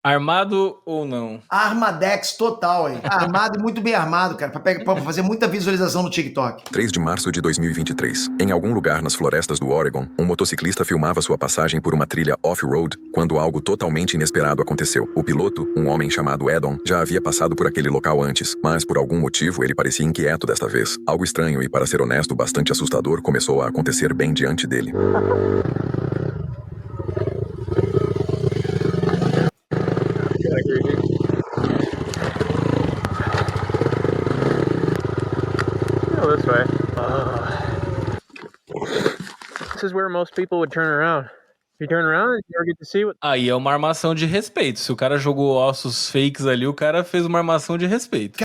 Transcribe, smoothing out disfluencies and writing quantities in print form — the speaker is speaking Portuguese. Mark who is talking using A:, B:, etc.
A: Armado ou não?
B: Armadex total aí. Armado e muito bem armado, cara, pra fazer muita visualização no TikTok.
C: 3 de março de 2023. Em algum lugar nas florestas do Oregon, um motociclista filmava sua passagem por uma trilha off-road quando algo totalmente inesperado aconteceu. O piloto, um homem chamado Edon, já havia passado por aquele local antes, mas por algum motivo ele parecia inquieto desta vez. Algo estranho e, para ser honesto, bastante assustador começou a acontecer bem diante dele.
D: Go this way. This is where most people would turn around. If you turn around, you never get to see what.
A: Aí é uma armação de respeito. Se o cara jogou ossos fakes ali, o cara fez uma armação de respeito.